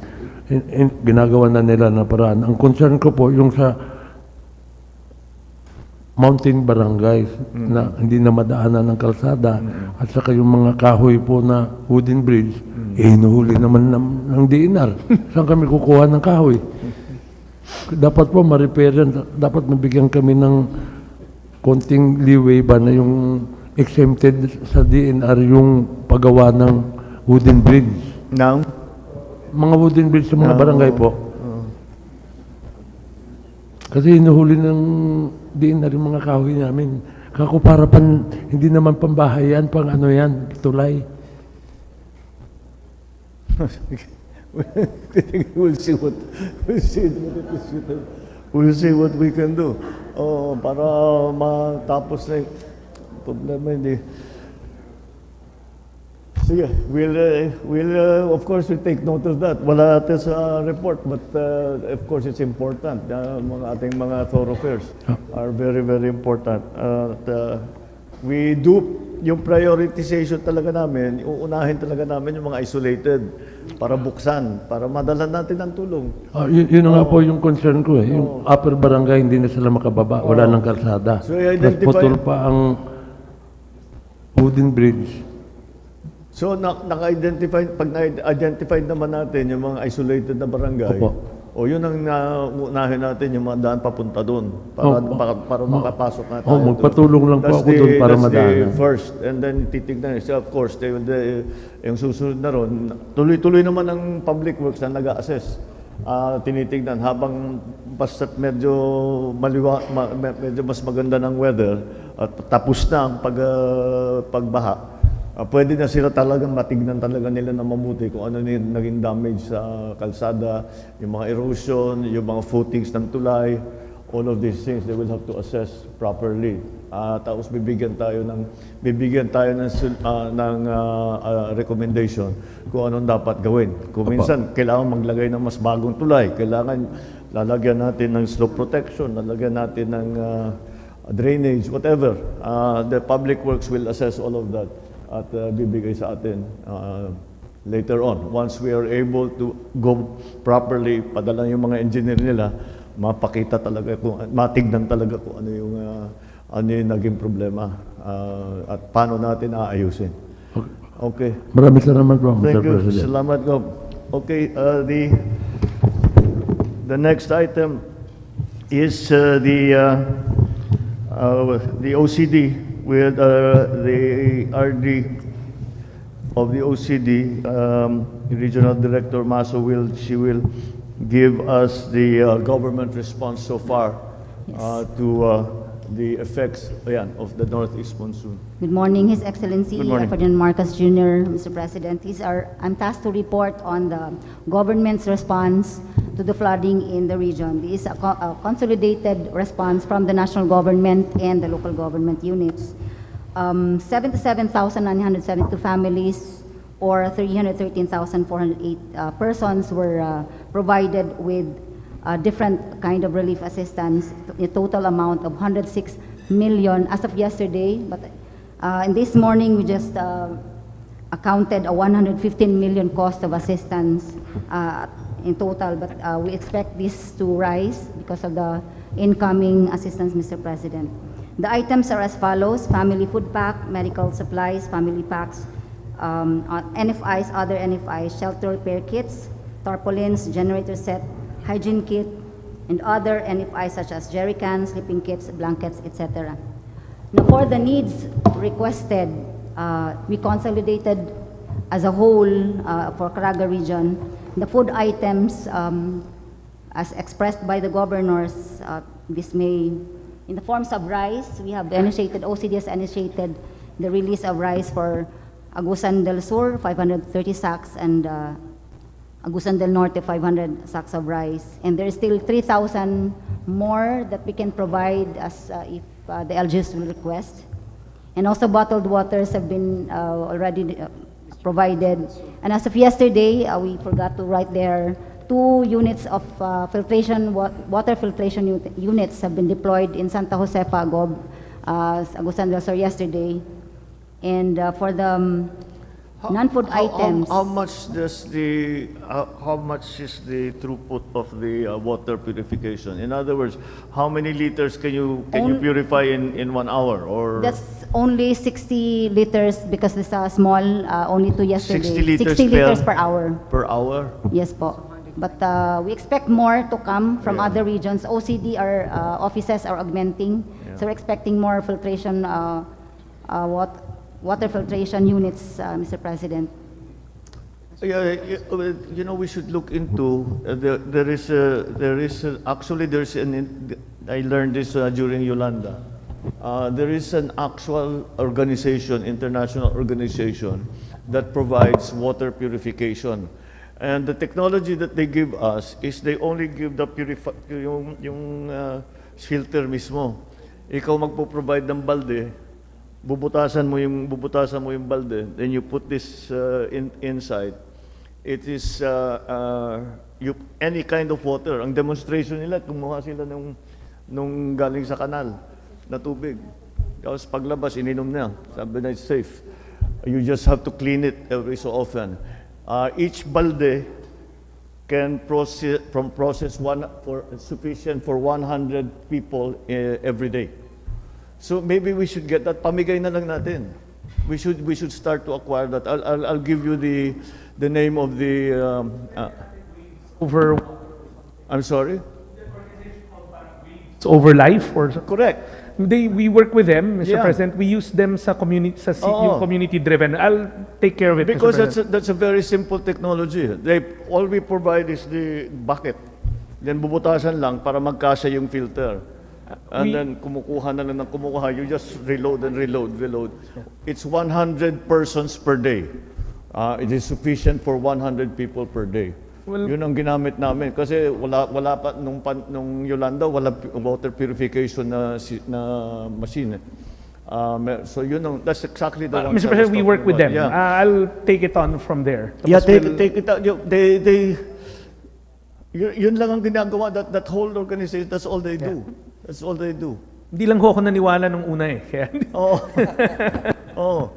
Ginagawa na nila na paraan. Ang concern ko po, yung sa mountain barangays na hindi na madaanan ng kalsada at saka yung mga kahoy po na wooden bridge, hinuhuli naman ng DNR. Saan kami kukuha ng kahoy? Dapat po ma-repair yan. Dapat mabigyan kami ng konting leeway ba na yung exempted sa DNR yung paggawa ng wooden bridge. Now? Mga wooden bridge sa mga barangay po. Kasi hinuhuli ng DNR yung mga kahoy namin. Kako para hindi naman pambahay yan, pang ano yan, tulay. We'll see what we can do. Para matapos na yung problema, hindi. Sige, we'll of course we take note of that. Wala natin sa report, but of course it's important. Ating mga thoroughfares are very, very important. We do yung prioritization talaga namin, uunahin talaga namin yung mga isolated para buksan, para madala natin ang tulong. Yun na nga po yung concern ko eh. Yung upper barangay, hindi na sila makababa. Wala ng kalsada. So, Mas putol pa ang wooden bridge. So, pag na-identify naman natin yung mga isolated na barangay, yun ang unahin natin yung mga daan papunta doon para makapasok na tayo. Magpatulong lang po ako doon para madaanan. That's the first. And then titignan. So, of course, yung susunod na ron, tuloy-tuloy naman ang public works na nag-a-assess. Tinitignan habang basta't medyo medyo mas maganda ng weather at tapos na ang pagbaha. Pwede na sila talagang matignan talaga nila na mabuti kung ano naging damage sa kalsada, yung mga erosion, yung mga footings ng tulay. all of these things they will have to assess properly. Tapos bibigyan tayo ng recommendation kung anong dapat gawin. Kung minsan kailangan maglagay ng mas bagong tulay, kailangan lalagyan natin ng slope protection, lalagyan natin ng drainage, whatever. The public works will assess all of that at bibigay sa atin later on. Once we are able to go properly, padala yung mga engineer nila, mapakita talaga matignan talaga kung ano yung naging problema at paano natin aayusin. Okay. Maraming salamat po, Thank Mr. you. President. Salamat ko. Okay, the next item is the OCD with the RD of the OCD, Regional Director Maso will give us the government response so far to the effects of the Northeast monsoon. Good morning, His Excellency Good morning. Ferdinand Marcos Jr., Mr. President. I'm tasked to report on the government's response to the flooding in the region. This is a consolidated response from the national government and the local government units. 77,972 families or 313,408 persons were provided with different kind of relief assistance, a total amount of 106 million as of yesterday. But in this morning, we just accounted a 115 million cost of assistance in total. But we expect this to rise because of the incoming assistance, Mr. President. The items are as follows: family food pack, medical supplies, family packs, NFIs, other NFIs, shelter repair kits, tarpaulins, generator set, hygiene kit, and other NFIs such as jerry cans, sleeping kits, blankets, etc. Now, for the needs requested, we consolidated as a whole for Caraga Region the food items as expressed by the governors this May. In the forms of rice, we have initiated, OCD has initiated the release of rice for Agusan del Sur, 530 sacks, and Agusan del Norte, 500 sacks of rice. And there is still 3,000 more that we can provide as if the LGUs will request. And also bottled waters have been already provided. And as of yesterday, we forgot to write there, 2 units of water filtration units have been deployed in Santa Jose, Pagob, Agusan del Sur yesterday. And for the non-food items. How much is the throughput of the water purification? In other words, how many liters can you purify in 1 hour? Or that's only 60 liters because it's small, only 2 yesterday. 60 liters per hour. Per hour? Yes po. But we expect more to come from other regions. OCD, our offices are augmenting. So we're expecting more filtration, water filtration units, Mr. President. Yeah, you know, we should look into, I learned this during Yolanda. There is an actual organization, international organization, that provides water purification. And the technology that they give us is they only give the filter mismo. Ikaw magpo-provide ng balde, bubutasan mo yung balde, then you put this inside. It is any kind of water. Ang demonstration nila, kumuha sila nung galing sa kanal na tubig. Tapos paglabas, ininom na. Sabi na it's safe. You just have to clean it every so often. Each balde can process sufficient for 100 people every day. So maybe we should get that. Pamigay na lang natin. We should start to acquire that. I'll give you the name of the I'm sorry. It's over life or Correct. we work with them, Mr. Yeah. President. We use them sa community yung community driven. I'll take care of it, Because Mr. President. that's a very simple technology. All we provide is the bucket. Then bubutasan lang para magkasya yung filter. And then kumukuha na lang ng kumukuha. You just reload and reload. It's 100 persons per day. It is sufficient for 100 people per day. Well, Yun ang ginamit namin kasi wala pa nung Yolanda wala water purification na machine. So that's exactly the one. Mr. President, we work with them. Yeah. I'll take it on from there. Yeah, Tapos take it out. Yun lang ang ginagawa, that whole organization, that's all they do. That's all they do. Hindi lang ho ako naniwala nung una eh. Kaya, Oo. Oo.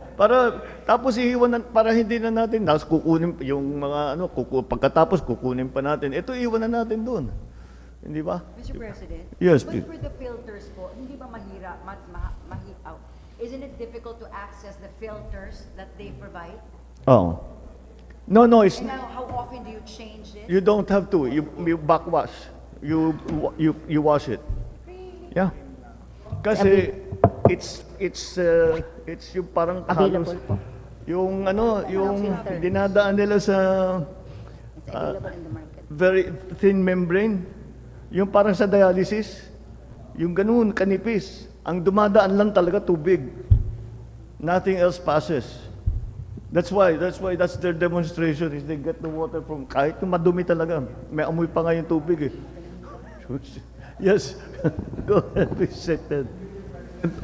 Tapos para hindi na natin, kukunin yung mga pagkatapos kukunin pa natin. Ito iwan na natin doon. Hindi ba? Mr. President? Yes, But please. for the filters po, hindi ba mahirap, isn't it difficult to access the filters that they provide? Oh. No, it's And now, how often do you change it? you don't have to. You backwash. You wash it. Yeah. Kasi it's yung parang Available po. yung yung filter. dinadaan nila sa It's available in the market. very thin membrane. Yung parang sa dialysis, yung ganun, kanipis. Ang dumadaan lang talaga tubig. Nothing else passes. That's why that's their demonstration is they get the water from kahit yung madumi talaga. May amoy pa nga yung tubig eh. Yes. Go ahead, please, Secretary.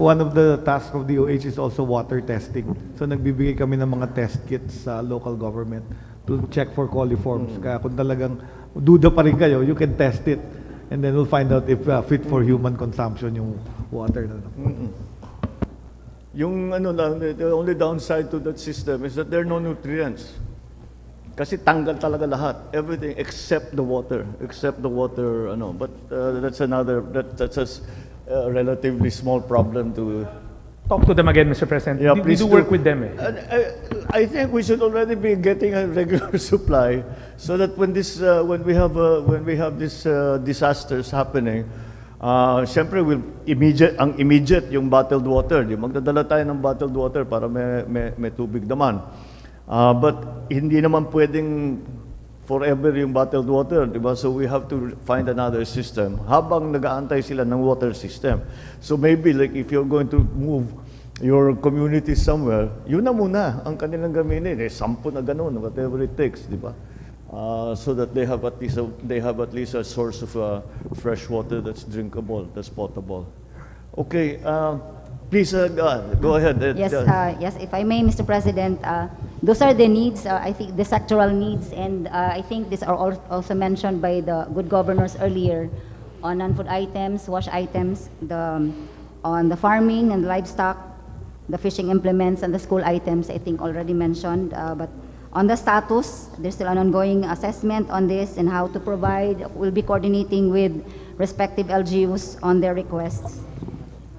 One of the tasks of DOH is also water testing. So nagbibigay kami ng mga test kits sa local government to check for coliforms. Kaya kung talagang duda pa rin kayo, you can test it. And then we'll find out if fit for human consumption yung water na. Yung lang, the only downside to that system is that there are no nutrients. Kasi tanggal talaga lahat, everything except the water, but that's a relatively small problem to. talk to them again, Mr. President. Yeah, we please do work with them eh. I think we should already be getting a regular supply so that when we have these disasters happening, siyempre immediate yung bottled water. Magdadala tayo ng bottled water para may tubig naman. But hindi naman pwedeng forever yung bottled water, di ba? So we have to find another system habang nag-aantay sila ng water system. So maybe like if you're going to move your community somewhere, yun na muna ang kanilang gamitin. 10 na ganun, whatever it takes, di ba? So that they have at least a source of fresh water that's drinkable, that's potable. Okay, please go ahead. Yes, if I may, Mr. President, those are the needs, I think the sectoral needs, and I think these are also mentioned by the good governors earlier on non-food items, wash items, on the farming and livestock, the fishing implements, and the school items, I think already mentioned. But on the status, there's still an ongoing assessment on this and how to provide. We'll be coordinating with respective LGUs on their requests.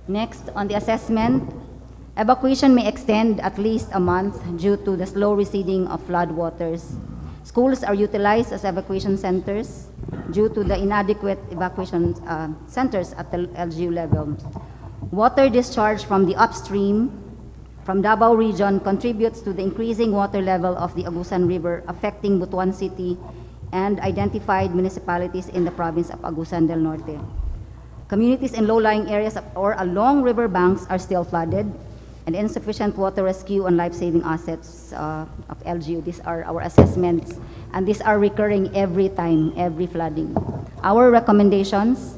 Next, on the assessment, evacuation may extend at least a month due to the slow receding of flood waters. Schools are utilized as evacuation centers due to the inadequate evacuation centers at the LGU level. Water discharge from the upstream from Davao Region contributes to the increasing water level of the Agusan River, affecting Butuan City and identified municipalities in the province of Agusan del Norte. Communities in low-lying areas or along river banks are still flooded, and insufficient water rescue and life-saving assets of LGU. These are our assessments, and these are recurring every time, every flooding. Our recommendations,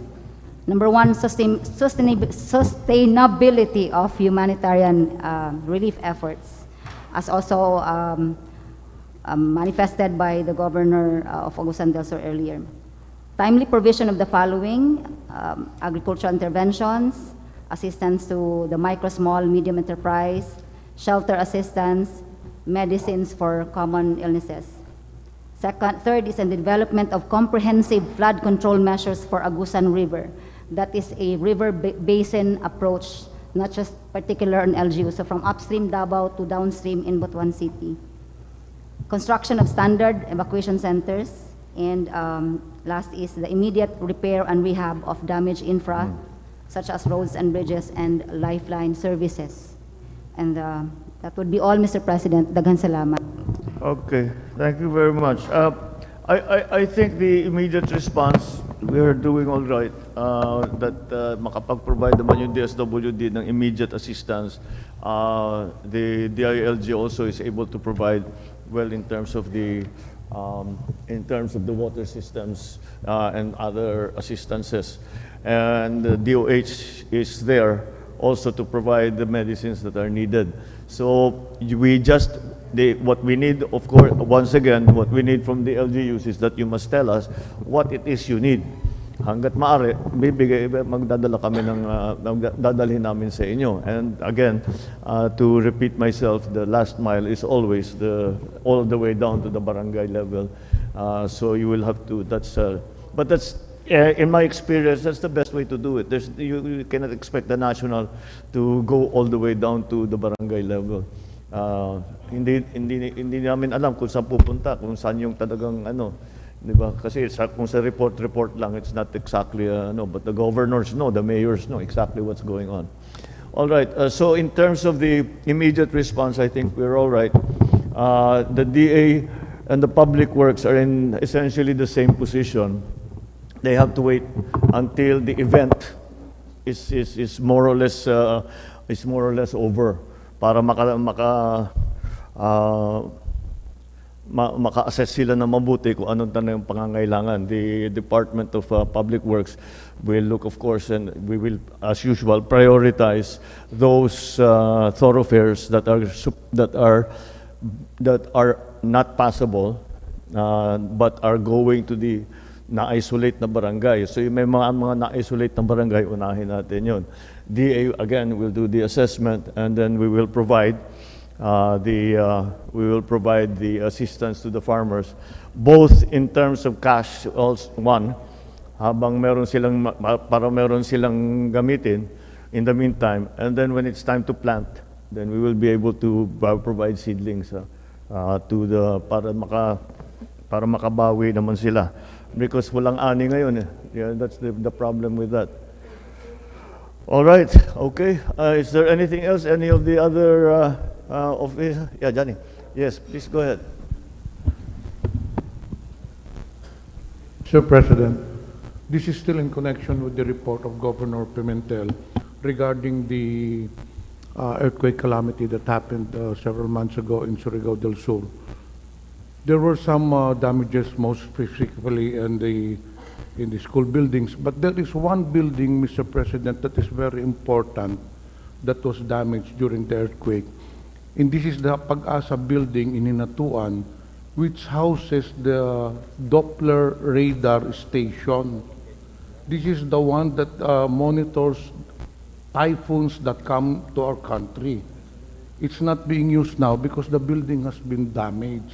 number one, sustainability of humanitarian relief efforts, as also manifested by the Governor of Agusan del Sur earlier. Timely provision of the following: agricultural interventions, assistance to the micro, small, medium enterprise, shelter assistance, medicines for common illnesses. Third is the development of comprehensive flood control measures for Agusan River. That is a river basin approach, not just particular on LGU, so from upstream Davao to downstream in Butuan City. Construction of standard evacuation centers, and last is the immediate repair and rehab of damaged infra, such as roads and bridges and lifeline services. And that would be all, Mr. President. Daghang salamat. Okay, thank you very much. I think the immediate response, we are doing all right. That makapag-provide naman yung DSWD ng immediate assistance. The DILG also is able to provide well in terms of the in terms of the water systems and other assistances. And the DOH is there also to provide the medicines that are needed. So what we need, of course, once again, what we need from the LGUs is that you must tell us what it is you need. Hanggat maaari, magdadala kami dadalhin namin sa inyo. And again, to repeat myself, the last mile is always all the way down to the barangay level. So you will have to, but that's, in my experience, that's the best way to do it. You cannot expect the national to go all the way down to the barangay level. Hindi namin alam kung saan pupunta, kung saan yung talagang diba? Kasi kung sa report lang, it's not exactly, but the governors know, the mayors know exactly what's going on. All right, so in terms of the immediate response, I think we're all right. The DA and the Public Works are in essentially the same position. They have to wait until the event is more or less over para maka-assess sila na mabuti kung anong yung pangangailangan. The Department of Public Works will look, of course, and we will, as usual, prioritize those thoroughfares that are not passable, but are going to the na-isolate na barangay. So may mga na-isolate na barangay, unahin natin yun. DA, again, will do the assessment, and then we will provide the assistance to the farmers, both in terms of cash, habang meron silang gamitin in the meantime, and then when it's time to plant, then we will be able to provide seedlings para makabawi naman sila, because walang ani ngayon. Yeah, that's the problem with that. All right, okay. Is there anything else? Any of the other yeah, Johnny. Yes, please go ahead. Sir President, this is still in connection with the report of Governor Pimentel regarding the earthquake calamity that happened several months ago in Surigao del Sur. There were some damages, most specifically in the school buildings, but there is one building, Mr. President, that is very important that was damaged during the earthquake. And this is the Pag-asa building in Hinatuan, which houses the Doppler radar station. This is the one that monitors typhoons that come to our country. It's not being used now because the building has been damaged.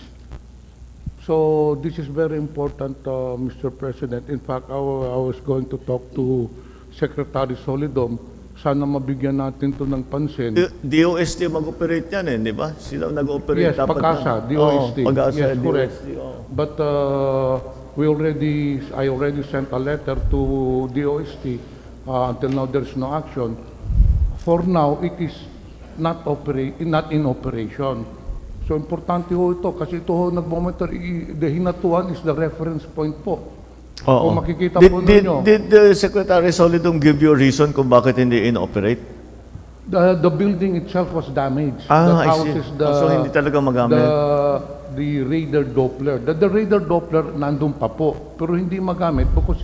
So this is very important, Mr. President. In fact, I was going to talk to Secretary Solidom. Sana mabigyan natin to ng pansin. DOST mag-operate yan di ba? Sila nag-operate. Yes, Pag-asa, DOST. Pag-asa, yes, correct. DOST, But I already sent a letter to DOST. Until now, there's no action. For now, it is not in operation. So, importante ho ito kasi ito ho nag-monitor. The Hinatuan is the reference point po. Kung makikita po ninyo. Did the Secretary Solidum give you a reason kung bakit hindi in-operate? The building itself was damaged. I see. So, hindi talaga magamit. The radar Doppler. The radar Doppler nandun pa po. Pero hindi magamit because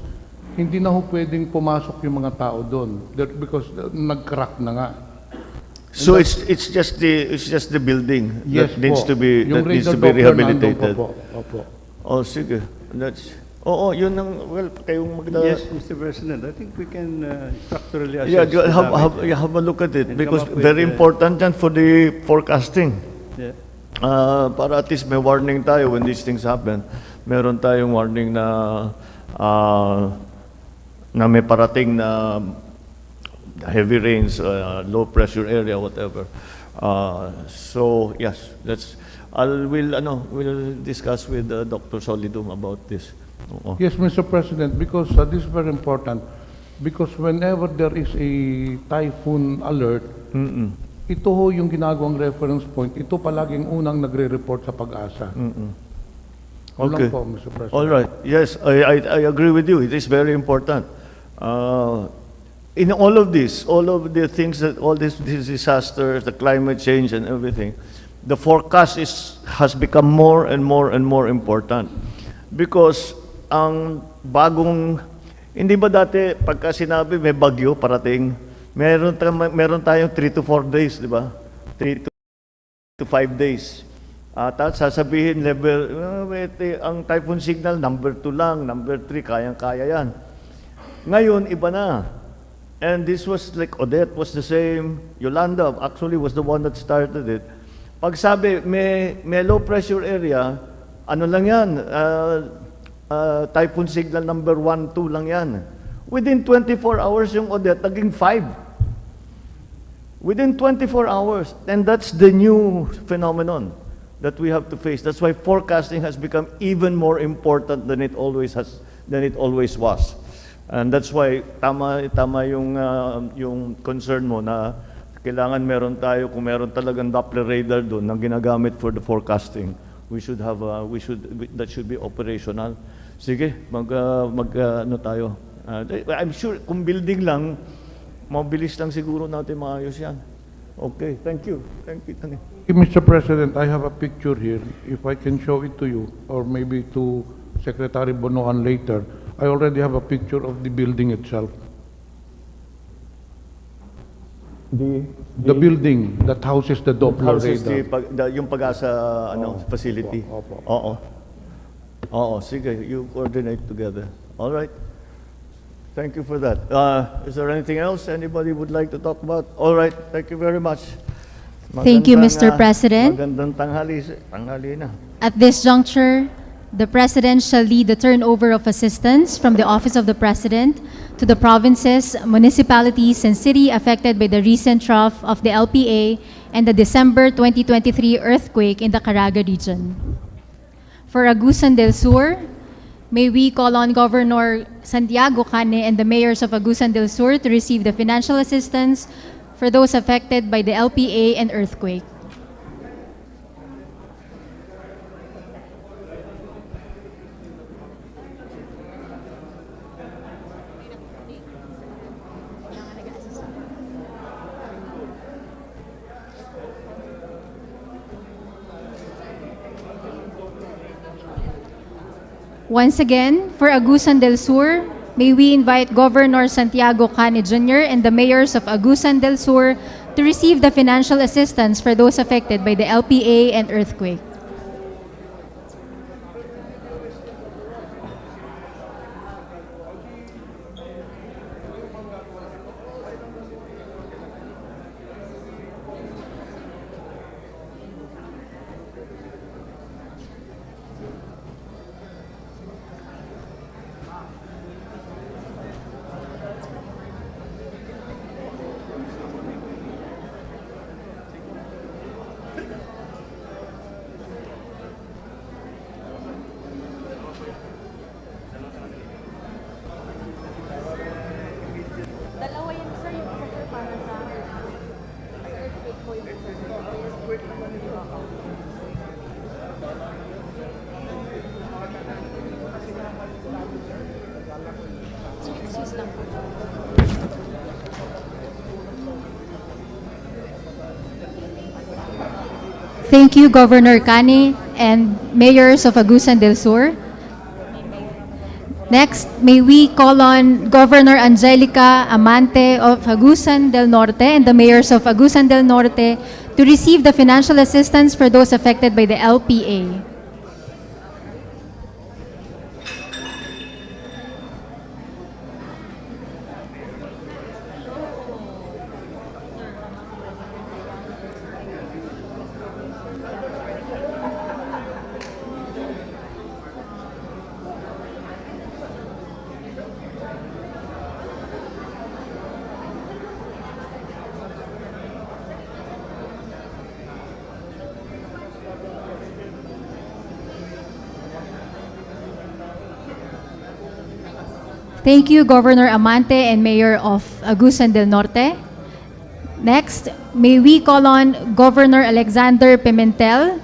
hindi na ho pwedeng pumasok yung mga tao doon. Because nag-crack na nga. So it's just the building yes, that needs to be rehabilitated. Opo. Oh, sige. Yun ang kayong Yes, Mr. President, I think we can structurally assess. Yeah, have a look at it because very important yan for the forecasting. Yeah. Para at least may warning tayo when these things happen. Meron tayong warning na may parating na heavy rains, low pressure area, whatever. So yes, we'll discuss with Dr. Solidum about this. Yes, Mr. President, because this is very important. Because whenever there is a typhoon alert, ito ho yung ginagawang reference point. Ito palaging unang nagre-report sa Pag-asa. Okay. Po, Mr. President. All right. Yes, I agree with you. It is very important. In all of the things all these disasters, the climate change and everything, the forecast has become more and more and more important. Because ang hindi ba dati pagka sinabi may bagyo parating, meron tayong 3 to 4 days, di ba? 3 to 5 days. At sasabihin ang typhoon signal, number 2 lang, number 3, kayang-kaya yan. Ngayon, iba na. And this was like, Odette was the same, Yolanda actually was the one that started it. Pag sabi, may low pressure area, ano lang yan, typhoon signal number 1, 2 lang yan. Within 24 hours yung Odette, naging 5. Within 24 hours. And that's the new phenomenon that we have to face. That's why forecasting has become even more important than it always was. And that's why tama yung concern mo na kailangan meron tayo, kung meron talagang Doppler radar doon na ginagamit for the forecasting, that should be operational. Sige, ano tayo. I'm sure kung building lang, mabilis lang siguro natin maayos yan. Okay, thank you. Thank you, Tani. Mr. President, I have a picture here. If I can show it to you, or maybe to Secretary Bonoan later, I already have a picture of the building itself. The building that houses the Doppler radar. Yung Pag-asa facility. Opo. Oo, sige, you coordinate together. All right. Thank you for that. Is there anything else anybody would like to talk about? All right, thank you very much. Thank you, Mr. President. Magandang tanghali na. At this juncture, the President shall lead the turnover of assistance from the Office of the President to the provinces, municipalities, and city affected by the recent trough of the LPA and the December 2023 earthquake in the Caraga Region. For Agusan del Sur, may we call on Governor Santiago Cane and the mayors of Agusan del Sur to receive the financial assistance for those affected by the LPA and earthquake. Once again, for Agusan del Sur, may we invite Governor Santiago Cane Jr. and the mayors of Agusan del Sur to receive the financial assistance for those affected by the LPA and earthquake. Thank you, Governor Cane and mayors of Agusan del Sur. Next, may we call on Governor Angelica Amante of Agusan del Norte and the mayors of Agusan del Norte to receive the financial assistance for those affected by the LPA. Thank you, Governor Amante and Mayor of Agusan del Norte. Next, may we call on Governor Alexander Pimentel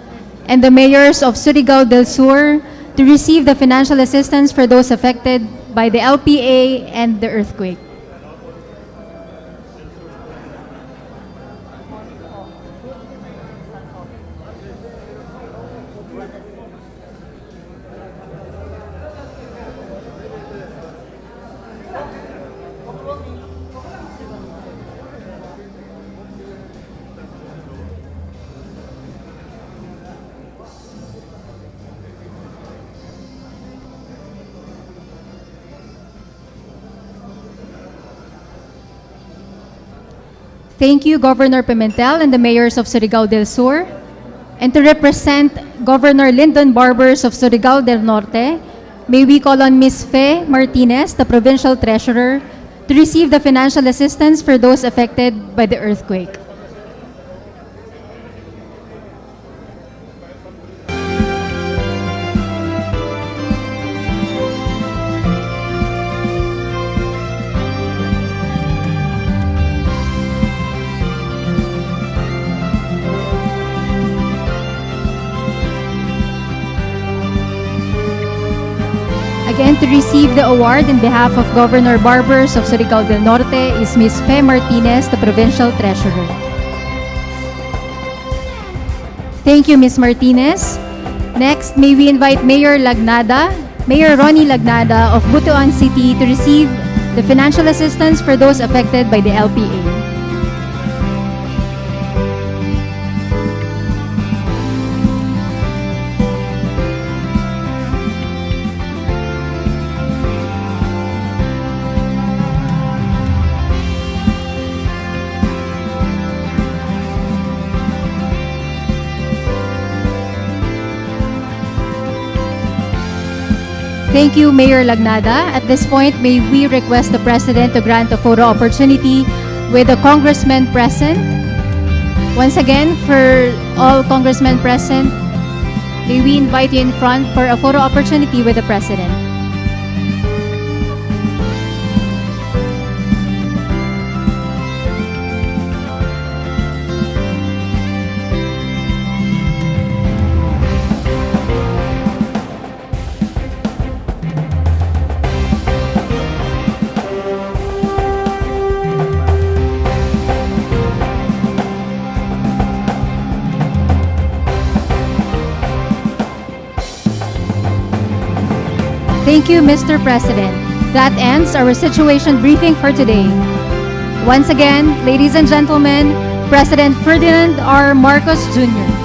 and the mayors of Surigao del Sur to receive the financial assistance for those affected by the LPA and the earthquake. Thank you, Governor Pimentel and the mayors of Surigao del Sur. And to represent Governor Lyndon Barbers of Surigao del Norte, may we call on Ms. Fe Martinez, the Provincial Treasurer, to receive the financial assistance for those affected by the earthquake. Again, to receive the award in behalf of Governor Barbers of Surigao del Norte is Ms. Fe Martinez, the Provincial Treasurer. Thank you, Ms. Martinez. Next, may we invite Mayor Ronnie Lagnada of Butuan City to receive the financial assistance for those affected by the LPA. Thank you, Mayor Lagnada. At this point, may we request the President to grant a photo opportunity with the congressmen present. Once again, for all congressmen present, may we invite you in front for a photo opportunity with the President. Thank you, Mr. President. That ends our situation briefing for today. Once again, ladies and gentlemen, President Ferdinand R. Marcos Jr.